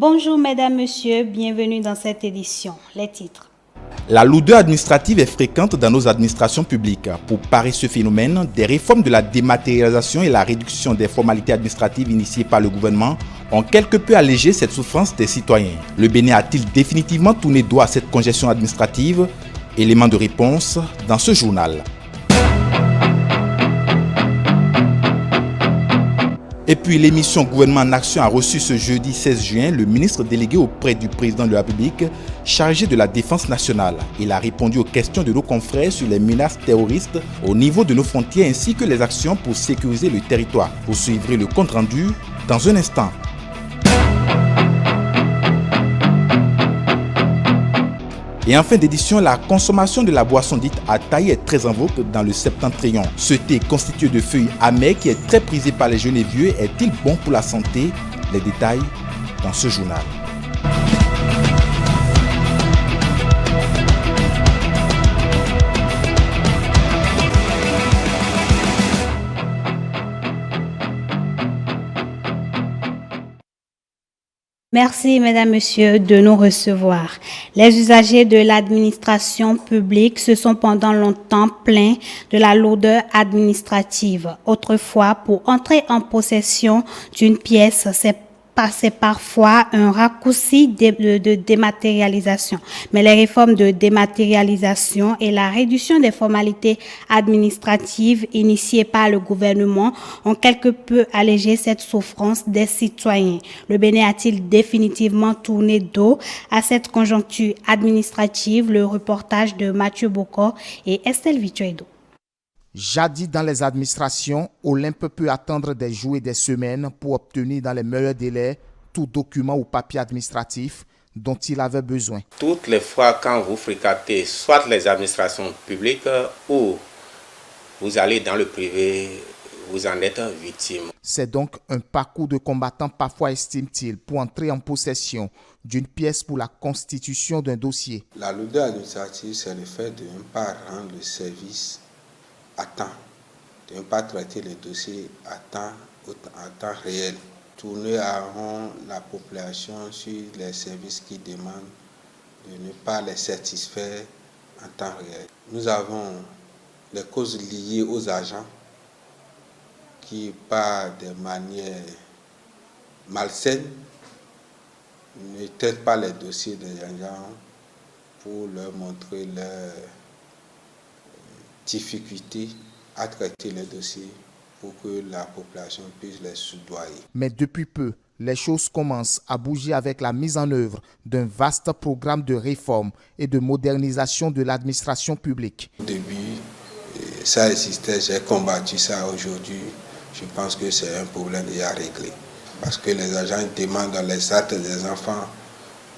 Bonjour mesdames, messieurs, bienvenue dans cette édition. Les titres. La lourdeur administrative est fréquente dans nos administrations publiques. Pour parer ce phénomène, des réformes de la dématérialisation et la réduction des formalités administratives initiées par le gouvernement ont quelque peu allégé cette souffrance des citoyens. Le Bénin a-t-il définitivement tourné droit à cette congestion administrative? Élément de réponse dans ce journal. Et puis l'émission Gouvernement en Action a reçu ce jeudi 16 juin le ministre délégué auprès du président de la République chargé de la défense nationale. Il a répondu aux questions de nos confrères sur les menaces terroristes au niveau de nos frontières ainsi que les actions pour sécuriser le territoire. Vous suivrez le compte rendu dans un instant. Et en fin d'édition, la consommation de la boisson dite Ataï est très en vogue dans le septentrion. Ce thé constitué de feuilles amères qui est très prisé par les jeunes et vieux est-il bon pour la santé? Les détails dans ce journal. Merci, mesdames, messieurs, de nous recevoir. Les usagers de l'administration publique se sont pendant longtemps plaints de la lourdeur administrative. Autrefois, pour entrer en possession d'une pièce, c'est parfois un raccourci de dématérialisation. Mais les réformes de dématérialisation et la réduction des formalités administratives initiées par le gouvernement ont quelque peu allégé cette souffrance des citoyens. Le Bénin a-t-il définitivement tourné dos à cette conjoncture administrative? Le reportage de Mathieu Bocor et Estelle Vituedo. Jadis dans les administrations, Olympe peut attendre des jours et des semaines pour obtenir dans les meilleurs délais tout document ou papier administratif dont il avait besoin. Toutes les fois quand vous fréquentez soit les administrations publiques ou vous allez dans le privé, vous en êtes victime. C'est donc un parcours de combattant parfois, estime-t-il, pour entrer en possession d'une pièce pour la constitution d'un dossier. La lourdeur administrative, c'est le fait de ne pas rendre le service à temps, de ne pas traiter les dossiers à temps réel, tourner à rond la population sur les services qui demandent, de ne pas les satisfaire en temps réel. Nous avons les causes liées aux agents qui, par des manières malsaines, ne traitent pas les dossiers des agents pour leur montrer leur difficulté à traiter les dossiers pour que la population puisse les soudoyer. Mais depuis peu, les choses commencent à bouger avec la mise en œuvre d'un vaste programme de réforme et de modernisation de l'administration publique. Au début, ça existait, j'ai combattu ça. Aujourd'hui, je pense que c'est un problème déjà réglé. Parce que les agents demandent dans les actes des enfants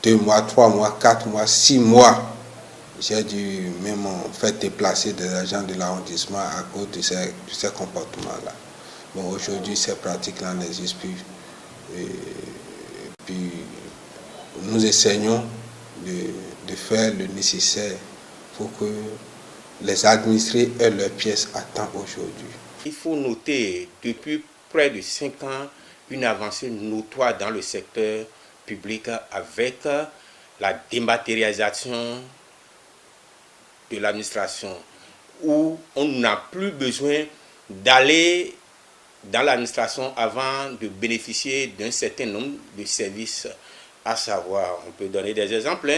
2 mois, 3 mois, 4 mois, 6 mois. J'ai dû même faire déplacer des agents de l'arrondissement à cause de ces comportements-là. Bon, aujourd'hui, ces pratiques-là n'existent plus. Et puis, nous essayons de faire le nécessaire pour que les administrés aient leurs pièces à temps aujourd'hui. Il faut noter, depuis près de 5 ans, une avancée notoire dans le secteur public avec la dématérialisation de l'administration, où on n'a plus besoin d'aller dans l'administration avant de bénéficier d'un certain nombre de services, à savoir, on peut donner des exemples,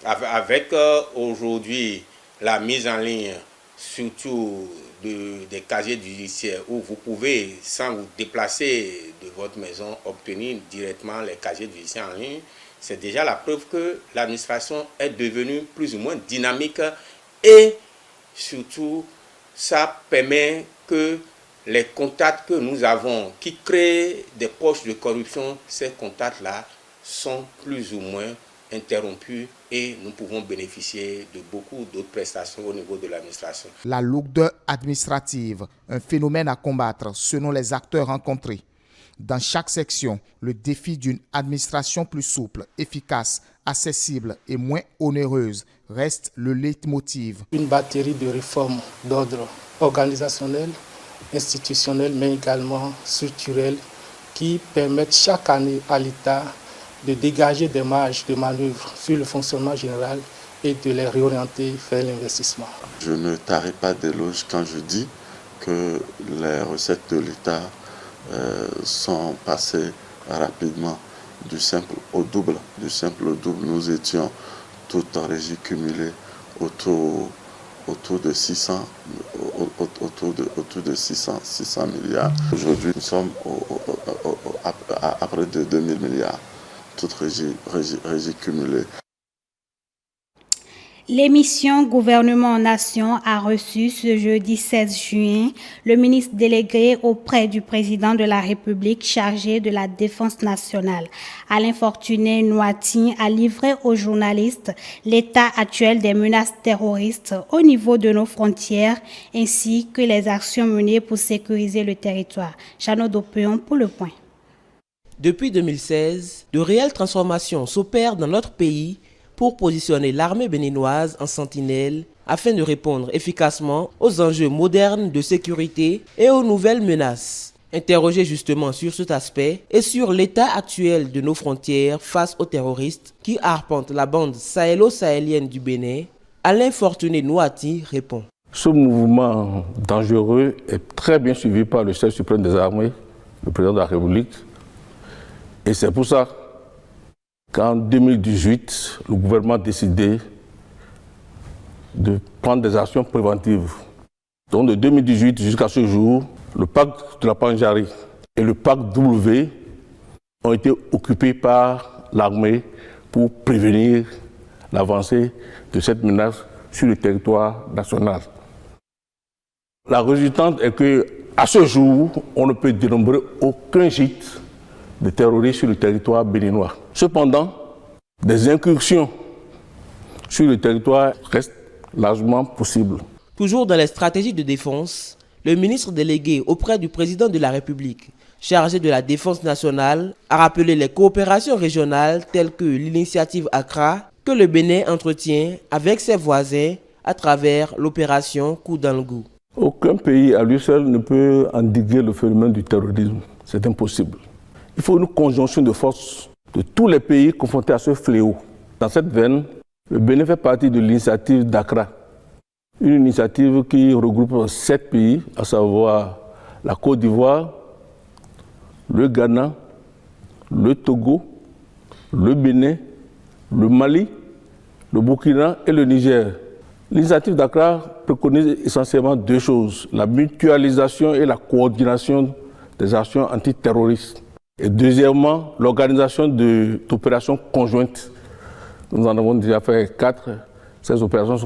avec aujourd'hui la mise en ligne, surtout des casiers judiciaires, où vous pouvez, sans vous déplacer de votre maison, obtenir directement les casiers judiciaires en ligne. C'est déjà la preuve que l'administration est devenue plus ou moins dynamique. Et surtout, ça permet que les contacts que nous avons qui créent des poches de corruption, ces contacts-là sont plus ou moins interrompus et nous pouvons bénéficier de beaucoup d'autres prestations au niveau de l'administration. La lourdeur administrative, un phénomène à combattre selon les acteurs rencontrés. Dans chaque section, le défi d'une administration plus souple, efficace, accessible et moins onéreuse reste le leitmotiv. Une batterie de réformes d'ordre organisationnel, institutionnel, mais également structurel qui permettent chaque année à l'État de dégager des marges de manœuvre sur le fonctionnement général et de les réorienter vers l'investissement. Je ne tarie pas d'éloges quand je dis que les recettes de l'État sont passées rapidement du simple au double. Nous étions toutes en régie cumulée autour de 600 milliards. Aujourd'hui, nous sommes à près de 2000 milliards, toutes régies cumulées. L'émission Gouvernement en Nation a reçu ce jeudi 16 juin le ministre délégué auprès du président de la République chargé de la Défense nationale. Alain Fortuné Nouati a livré aux journalistes l'état actuel des menaces terroristes au niveau de nos frontières ainsi que les actions menées pour sécuriser le territoire. Chano Dopeon pour le point. Depuis 2016, de réelles transformations s'opèrent dans notre pays pour positionner l'armée béninoise en sentinelle afin de répondre efficacement aux enjeux modernes de sécurité et aux nouvelles menaces. Interrogé justement sur cet aspect et sur l'état actuel de nos frontières face aux terroristes qui arpentent la bande sahélo-sahélienne du Bénin, Alain Fortuné Nouati répond. Ce mouvement dangereux est très bien suivi par le chef suprême des armées, le président de la République, et c'est pour ça qu'en 2018, le gouvernement a décidé de prendre des actions préventives. Donc de 2018 jusqu'à ce jour, le pacte de la Pandjari et le pacte W ont été occupés par l'armée pour prévenir l'avancée de cette menace sur le territoire national. La résultante est qu'à ce jour, on ne peut dénombrer aucun gîte de terroristes sur le territoire béninois. Cependant, des incursions sur le territoire restent largement possibles. Toujours dans les stratégies de défense, le ministre délégué auprès du président de la République, chargé de la défense nationale, a rappelé les coopérations régionales telles que l'initiative Accra que le Bénin entretient avec ses voisins à travers l'opération Koudanlgou. Aucun pays à lui seul ne peut endiguer le phénomène du terrorisme. C'est impossible. Il faut une conjonction de forces de tous les pays confrontés à ce fléau. Dans cette veine, le Bénin fait partie de l'initiative d'Accra, une initiative qui regroupe 7 pays, à savoir la Côte d'Ivoire, le Ghana, le Togo, le Bénin, le Mali, le Burkina et le Niger. L'initiative d'Accra préconise essentiellement 2 choses, la mutualisation et la coordination des actions antiterroristes. Et deuxièmement, l'organisation d'opérations conjointes. Nous en avons déjà fait 4. Ces opérations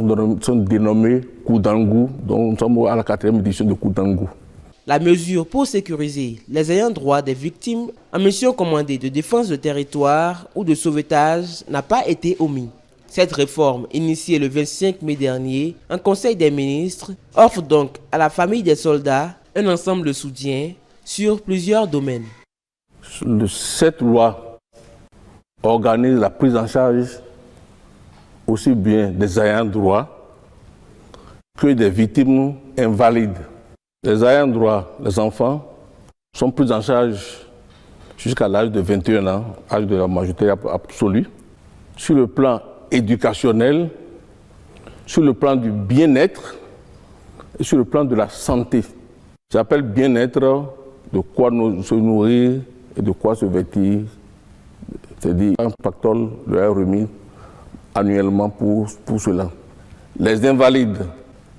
sont dénommées Koudanlgou, donc nous sommes à la 4e édition de Koudanlgou. La mesure pour sécuriser les ayants droit des victimes en mission commandée de défense de territoire ou de sauvetage n'a pas été omise. Cette réforme, initiée le 25 mai dernier en Conseil des ministres, offre donc à la famille des soldats un ensemble de soutien sur plusieurs domaines. Cette loi organise la prise en charge aussi bien des ayants droit que des victimes invalides. Les ayants droit, les enfants, sont pris en charge jusqu'à l'âge de 21 ans, âge de la majorité absolue, sur le plan éducationnel, sur le plan du bien-être et sur le plan de la santé. J'appelle bien-être de quoi se nourrir et de quoi se vêtir. C'est-à-dire un pactole leur est remis annuellement pour cela. Les invalides,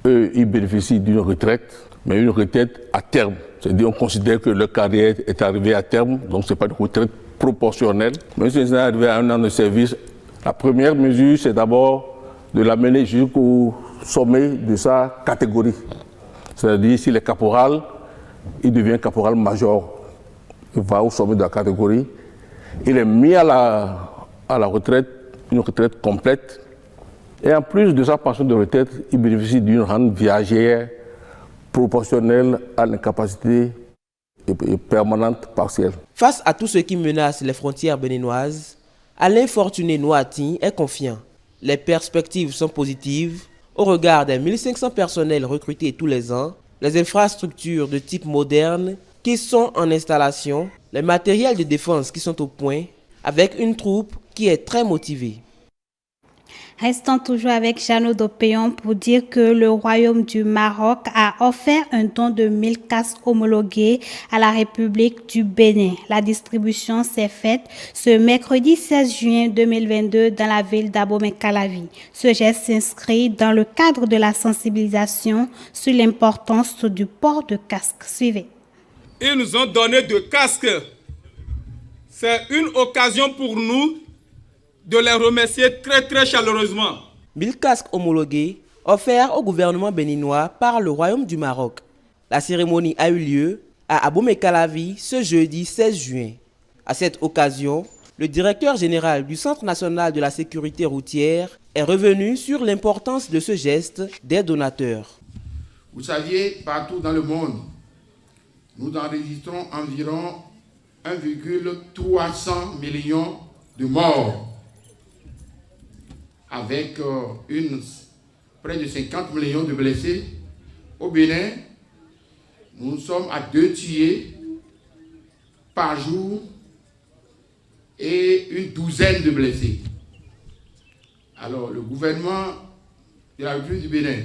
eux, ils bénéficient d'une retraite, mais une retraite à terme. C'est-à-dire on considère que leur carrière est arrivée à terme, donc ce n'est pas une retraite proportionnelle. Même si ils sont arrivés à 1 an de service, la première mesure, c'est d'abord de l'amener jusqu'au sommet de sa catégorie. C'est-à-dire s'il est caporal, il devient caporal-major. Il va au sommet de la catégorie. Il est mis à la retraite, une retraite complète. Et en plus de sa pension de retraite, il bénéficie d'une rente viagère proportionnelle à l'incapacité permanente partielle. Face à tout ce qui menace les frontières béninoises, Alain Fortuné Nouati est confiant. Les perspectives sont positives au regard des 1500 personnels recrutés tous les ans, les infrastructures de type moderne qui sont en installation, les matériels de défense qui sont au point, avec une troupe qui est très motivée. Restons toujours avec Jeannot Dopéon pour dire que le Royaume du Maroc a offert un don de 1000 casques homologués à la République du Bénin. La distribution s'est faite ce mercredi 16 juin 2022 dans la ville d'Abomey-Calavi. Ce geste s'inscrit dans le cadre de la sensibilisation sur l'importance du port de casque. Suivez. Ils nous ont donné 2 casques. C'est une occasion pour nous de les remercier très chaleureusement. 1000 casques homologués offerts au gouvernement béninois par le Royaume du Maroc. La cérémonie a eu lieu à Abomey-Calavi ce jeudi 16 juin. À cette occasion, le directeur général du Centre national de la sécurité routière est revenu sur l'importance de ce geste des donateurs. Vous saviez, partout dans le monde, nous enregistrons environ 1,300 millions de morts, avec près de 50 millions de blessés. Au Bénin, nous sommes à 2 tués par jour et une douzaine de blessés. Alors, le gouvernement de la République du Bénin,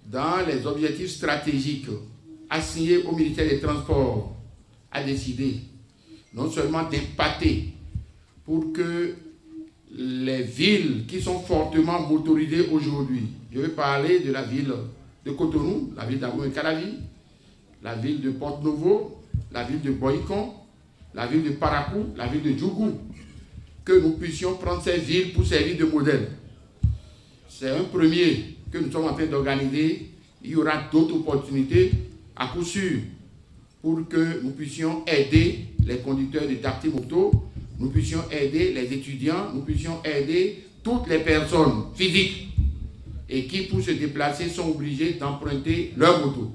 dans les objectifs stratégiques assignés au ministère des Transports, a décidé non seulement d'impacter pour que les villes qui sont fortement motorisées aujourd'hui, je vais parler de la ville de Cotonou, la ville d'Abomey-Calavi, la ville de Porto-Novo, la ville de Boycon, la ville de Parakou, la ville de Djougou, que nous puissions prendre ces villes pour servir de modèle. C'est un premier que nous sommes en train d'organiser. Il y aura d'autres opportunités à coup sûr pour que nous puissions aider les conducteurs de taxi moto, nous puissions aider les étudiants, nous puissions aider toutes les personnes physiques et qui, pour se déplacer, sont obligés d'emprunter leur moto.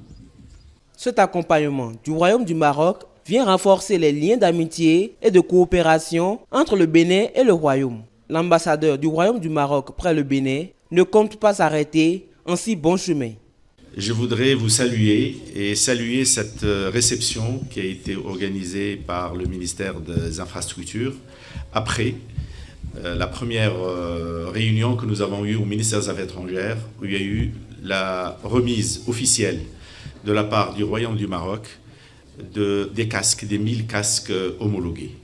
Cet accompagnement du Royaume du Maroc vient renforcer les liens d'amitié et de coopération entre le Bénin et le Royaume. L'ambassadeur du Royaume du Maroc près le Bénin ne compte pas s'arrêter en si bon chemin. Je voudrais vous saluer et saluer cette réception qui a été organisée par le ministère des Infrastructures après la première réunion que nous avons eue au ministère des Affaires étrangères, où il y a eu la remise officielle de la part du Royaume du Maroc des casques, des 1000 casques homologués.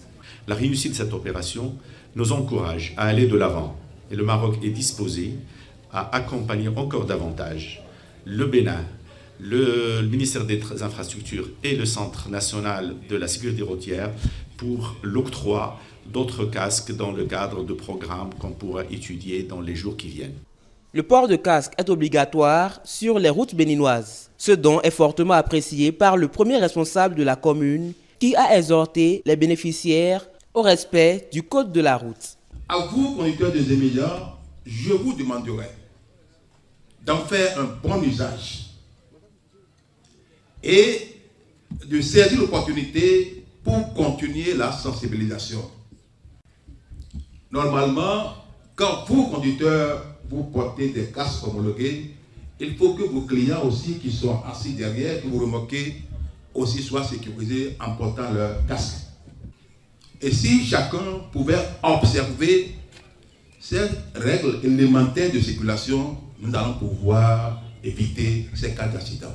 La réussite de cette opération nous encourage à aller de l'avant et le Maroc est disposé à accompagner encore davantage le Bénin, le ministère des Infrastructures et le Centre national de la sécurité routière pour l'octroi d'autres casques dans le cadre de programmes qu'on pourra étudier dans les jours qui viennent. Le port de casque est obligatoire sur les routes béninoises. Ce don est fortement apprécié par le premier responsable de la commune qui a exhorté les bénéficiaires au respect du code de la route. À vous, conducteurs des médias, je vous demanderai d'en faire un bon usage et de saisir l'opportunité pour continuer la sensibilisation. Normalement, quand vous, conducteurs, vous portez des casques homologués, il faut que vos clients aussi qui sont assis derrière, que vous remorquez, aussi soient sécurisés en portant leur casque. Et si chacun pouvait observer ces règles élémentaires de circulation, nous allons pouvoir éviter ces cas d'accident.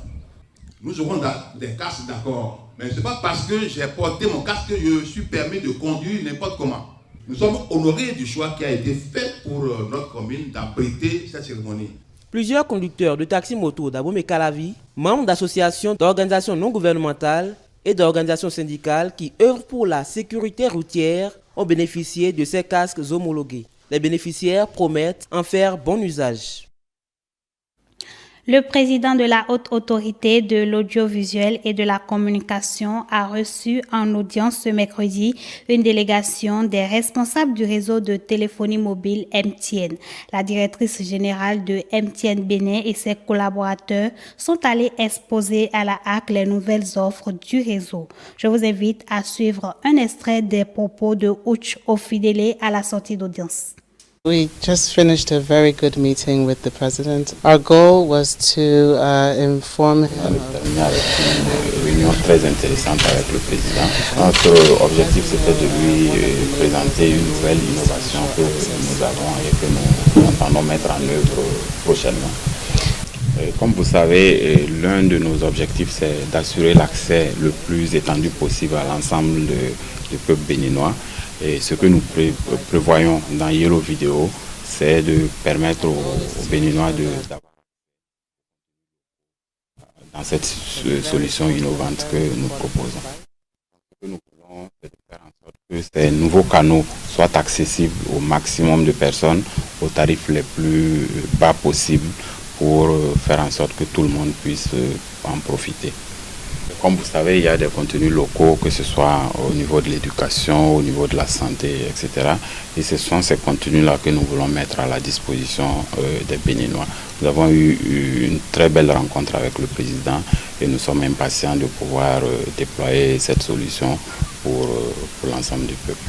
Nous aurons des casques, d'accord, mais ce n'est pas parce que j'ai porté mon casque que je suis permis de conduire n'importe comment. Nous sommes honorés du choix qui a été fait pour notre commune d'abriter cette cérémonie. Plusieurs conducteurs de taxi-moto d'Abomey-Calavi, membres d'associations, d'organisations non gouvernementales et d'organisations syndicales qui œuvrent pour la sécurité routière ont bénéficié de ces casques homologués. Les bénéficiaires promettent en faire bon usage. Le président de la Haute Autorité de l'Audiovisuel et de la Communication a reçu en audience ce mercredi une délégation des responsables du réseau de téléphonie mobile MTN. La directrice générale de MTN Bénin et ses collaborateurs sont allés exposer à la HAC les nouvelles offres du réseau. Je vous invite à suivre un extrait des propos de Ouch Ofidele à la sortie d'audience. We just finished a very good meeting with the president. Our goal was to inform him. On a terminé avec une réunion très intéressante avec le président. Notre objectif c'était de lui présenter une nouvelle innovation que nous avons et que nous entendons mettre en œuvre prochainement. Comme vous savez, l'un de nos objectifs c'est d'assurer l'accès le plus étendu possible à l'ensemble du peuple béninois. Et ce que nous prévoyons dans Yellow Video, c'est de permettre aux Béninois d'avoir dans cette solution innovante que nous proposons. Ce que nous voulons, c'est de faire en sorte que ces nouveaux canaux soient accessibles au maximum de personnes aux tarifs les plus bas possibles pour faire en sorte que tout le monde puisse en profiter. Comme vous savez, il y a des contenus locaux, que ce soit au niveau de l'éducation, au niveau de la santé, etc. Et ce sont ces contenus-là que nous voulons mettre à la disposition des Béninois. Nous avons eu une très belle rencontre avec le président et nous sommes impatients de pouvoir déployer cette solution pour l'ensemble du peuple.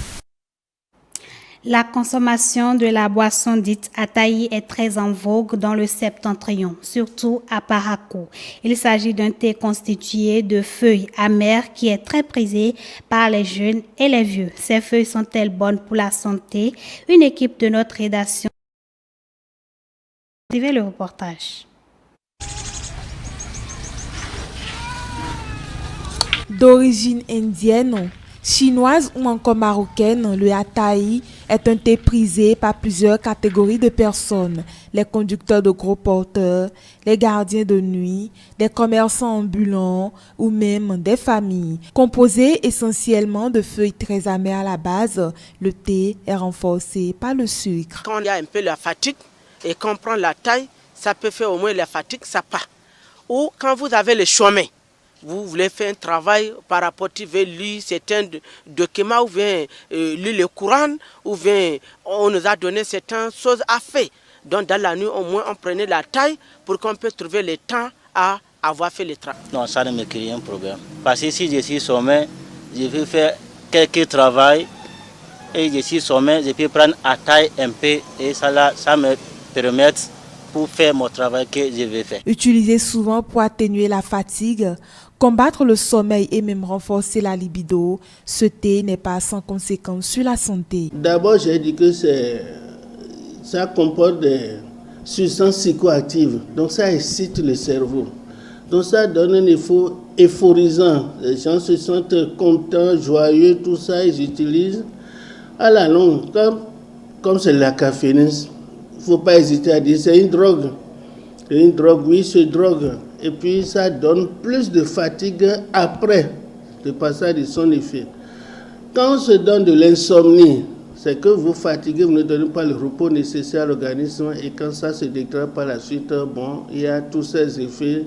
La consommation de la boisson dite Ataï est très en vogue dans le septentrion, surtout à Parakou. Il s'agit d'un thé constitué de feuilles amères qui est très prisé par les jeunes et les vieux. Ces feuilles sont-elles bonnes pour la santé? Une équipe de notre rédaction. Suivez le reportage. D'origine indienne, chinoise ou encore marocaine, le Ataï est un thé prisé par plusieurs catégories de personnes. Les conducteurs de gros porteurs, les gardiens de nuit, des commerçants ambulants ou même des familles. Composé essentiellement de feuilles très amères à la base, le thé est renforcé par le sucre. Quand il y a un peu la fatigue et qu'on prend la taille, ça peut faire au moins la fatigue, ça part. Ou quand vous avez le chemin, vous voulez faire un travail par rapport à lire certains documents, ou bien lire le Coran, ou bien on nous a donné certaines choses à faire. Donc dans la nuit, au moins, on prenait la taille pour qu'on puisse trouver le temps à avoir fait le travail. Non, ça ne me crée un problème. Parce que si je suis sommet, je vais faire quelques travail et je suis sommet, je peux prendre à taille un peu et ça me permet pour faire mon travail que je vais faire. Utilisé souvent pour atténuer la fatigue, combattre le sommeil et même renforcer la libido, ce thé n'est pas sans conséquences sur la santé. D'abord, j'ai dit que ça comporte des substances psychoactives, donc ça excite le cerveau. Donc ça donne un effet euphorisant. Les gens se sentent contents, joyeux, tout ça, ils utilisent. À la longue, comme c'est la caféine, il ne faut pas hésiter à dire c'est une drogue. C'est une drogue, oui, c'est drogue. Et puis ça donne plus de fatigue après le passage de son effet. Quand on se donne de l'insomnie, c'est que vous fatiguez, vous ne donnez pas le repos nécessaire à l'organisme et quand ça se déclare par la suite, bon, il y a tous ces effets,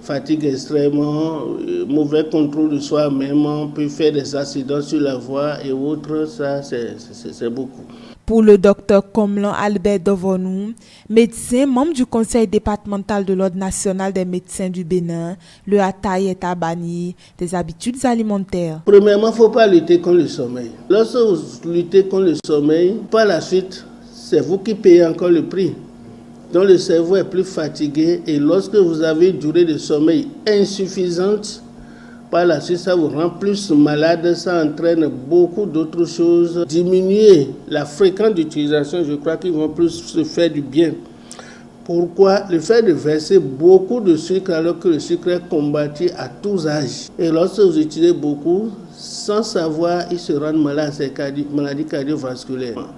fatigue extrêmement, mauvais contrôle de soi-même, on peut faire des accidents sur la voie et autres, ça c'est beaucoup. Pour le docteur Komlan Albert Dovonou, médecin, membre du conseil départemental de l'Ordre national des médecins du Bénin, le Ataï est à bannir des habitudes alimentaires. Premièrement, il ne faut pas lutter contre le sommeil. Lorsque vous luttez contre le sommeil, par la suite, c'est vous qui payez encore le prix. Donc le cerveau est plus fatigué et lorsque vous avez une durée de sommeil insuffisante, par la suite, ça vous rend plus malade, ça entraîne beaucoup d'autres choses. Diminuer la fréquence d'utilisation, je crois qu'ils vont plus se faire du bien. Pourquoi? Le fait de verser beaucoup de sucre alors que le sucre est combattu à tous âges. Et lorsque vous utilisez beaucoup, sans savoir, ils se rendent malades, c'est maladies cardiovasculaires.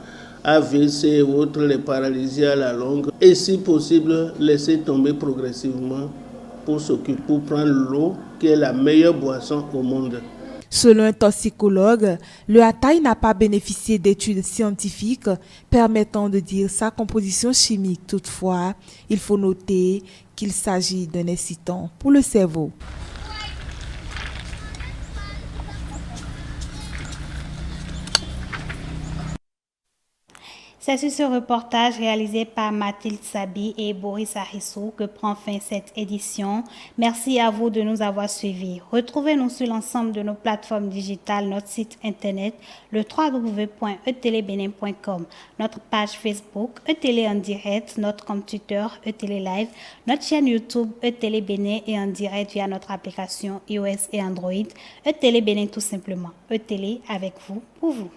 AVC et autres, les paralysies à la longue. Et si possible, laisser tomber progressivement pour prendre l'eau, qui est la meilleure boisson au monde. Selon un toxicologue, le Ataï n'a pas bénéficié d'études scientifiques permettant de dire sa composition chimique. Toutefois, il faut noter qu'il s'agit d'un excitant pour le cerveau. C'est sur ce reportage réalisé par Mathilde Sabi et Boris Arissou que prend fin cette édition. Merci à vous de nous avoir suivis. Retrouvez-nous sur l'ensemble de nos plateformes digitales, notre site internet, le www.etelebenin.com, notre page Facebook, ETélé en direct, notre compte Twitter, ETélé Live, notre chaîne YouTube, ETélé Bénin et en direct via notre application iOS et Android, ETélé Bénin tout simplement. ETélé avec vous, pour vous.